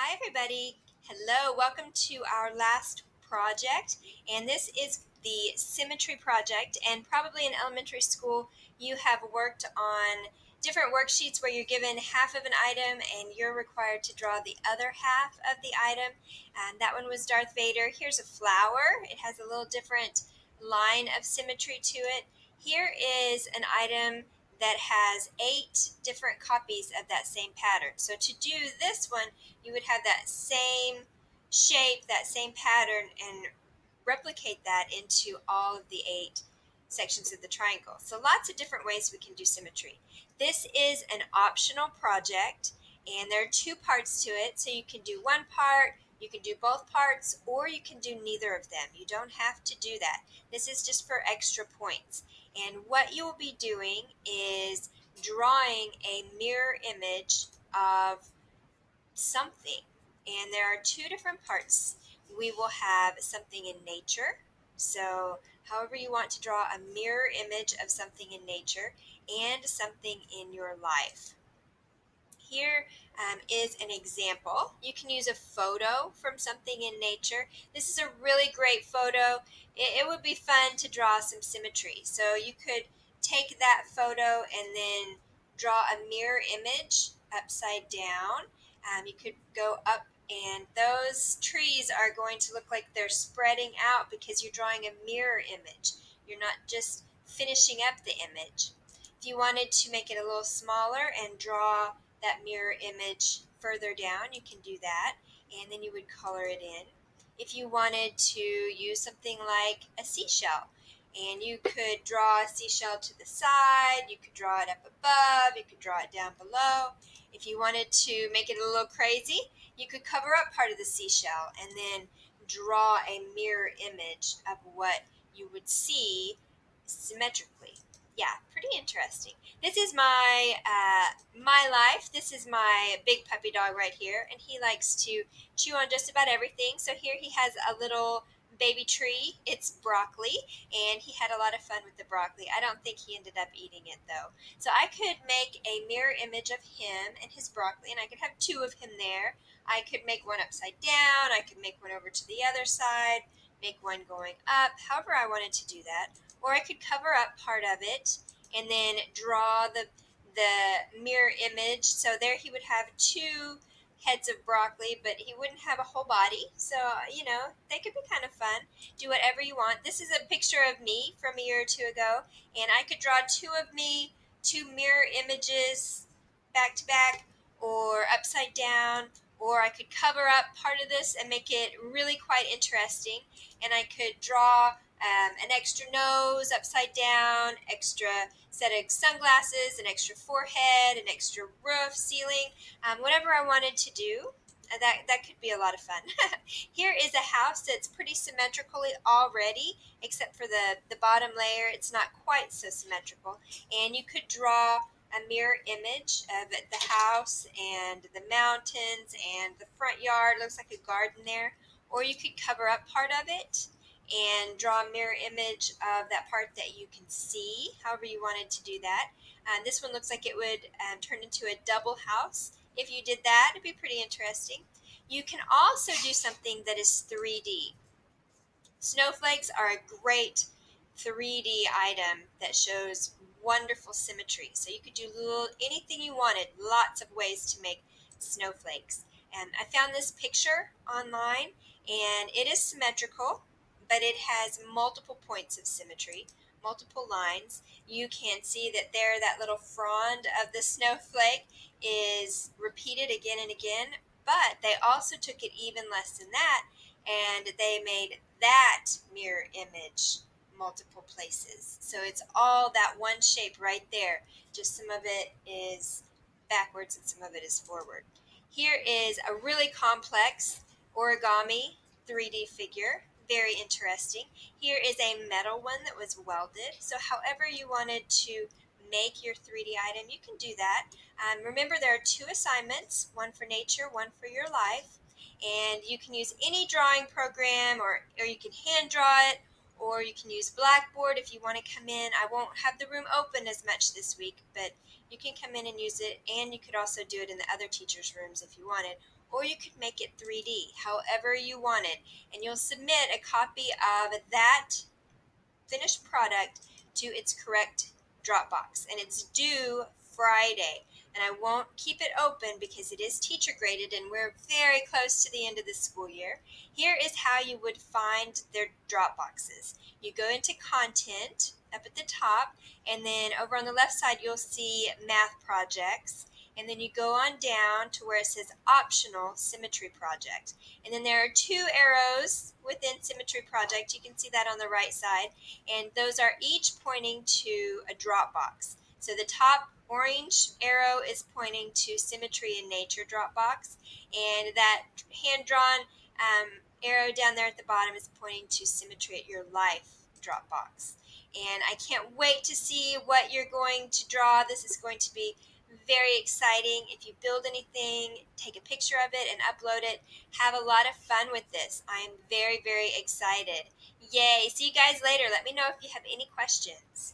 Hi everybody. Hello, welcome to our last project, and this is the Symmetry project. And probably in elementary school you have worked on different worksheets where you're given half of an item and you're required to draw the other half of the item. And that one was Darth Vader. Here's a flower. It has a little different line of symmetry to it. Here is an item that has 8 different copies of that same pattern. So to do this one, you would have that same shape, that same pattern, and replicate that into all of the 8 sections of the triangle. So lots of different ways we can do symmetry. This is an optional project, and there are 2 parts to it. So you can do one part, you can do both parts, or you can do neither of them. You don't have to do that. This is just for extra points. And what you will be doing is drawing a mirror image of something. And there are 2 different parts. We will have something in nature. So, however you want to draw a mirror image of something in nature and something in your life. Here is an example. You can use a photo from something in nature. This is a really great photo. It would be fun to draw some symmetry. So you could take that photo and then draw a mirror image upside down. You could go up, and those trees are going to look like they're spreading out because you're drawing a mirror image. You're not just finishing up the image. If you wanted to make it a little smaller and draw that mirror image further down, you can do that, and then you would color it in. If you wanted to use something like a seashell, and you could draw a seashell to the side, you could draw it up above, you could draw it down below. If you wanted to make it a little crazy, you could cover up part of the seashell and then draw a mirror image of what you would see symmetrically. Yeah, pretty interesting. This is my life. This is my big puppy dog right here, and he likes to chew on just about everything. So here he has a little baby tree. It's broccoli, and he had a lot of fun with the broccoli. I don't think he ended up eating it though. So I could make a mirror image of him and his broccoli, and I could have 2 of him there. I could make one upside down. I could make one over to the other side. Make one going up. However I wanted to do that. Or I could cover up part of it and then draw the mirror image. So there he would have 2 heads of broccoli, but he wouldn't have a whole body. So, they could be kind of fun. Do whatever you want. This is a picture of me from a year or 2 ago, and I could draw 2 of me, 2 mirror images back to back or upside down, or I could cover up part of this and make it really quite interesting. And I could draw an extra nose upside down, extra set of sunglasses, an extra forehead, an extra roof, ceiling, whatever I wanted to do. That could be a lot of fun. Here is a house that's pretty symmetrically already, except for the bottom layer. It's not quite so symmetrical. And you could draw a mirror image of the house and the mountains and the front yard. Looks like a garden there. Or you could cover up part of it and draw a mirror image of that part that you can see, however you wanted to do that. This one looks like it would turn into a double house. If you did that, it'd be pretty interesting. You can also do something that is 3D. Snowflakes are a great 3D item that shows wonderful symmetry. So you could do anything you wanted, lots of ways to make snowflakes. And I found this picture online, and it is symmetrical, but it has multiple points of symmetry, multiple lines. You can see that there, that little frond of the snowflake is repeated again and again, but they also took it even less than that, and they made that mirror image multiple places. So it's all that one shape right there. Just some of it is backwards and some of it is forward. Here is a really complex origami 3D figure. Very interesting. Here is a metal one that was welded. So however you wanted to make your 3D item, you can do that. Remember, there are 2 assignments, one for nature, one for your life. And you can use any drawing program, or you can hand draw it, or you can use Blackboard if you want to come in. I won't have the room open as much this week, but you can come in and use it, and you could also do it in the other teachers' rooms if you wanted. or you could make it 3D, however you want it. And you'll submit a copy of that finished product to its correct Dropbox, and it's due Friday. And I won't keep it open because it is teacher graded and we're very close to the end of the school year. Here is how you would find their Dropboxes. You go into content up at the top, and then over on the left side you'll see math projects, and then you go on down to where it says optional symmetry project, and then there are two arrows within symmetry project. You can see that on the right side, and those are each pointing to a Dropbox. So the top orange arrow is pointing to Symmetry in Nature Dropbox, and that hand-drawn arrow down there at the bottom is pointing to Symmetry at Your Life Dropbox. And I can't wait to see what you're going to draw. This is going to be very exciting. If you build anything, take a picture of it and upload it. Have a lot of fun with this. I am very, very excited. Yay. See you guys later. Let me know if you have any questions.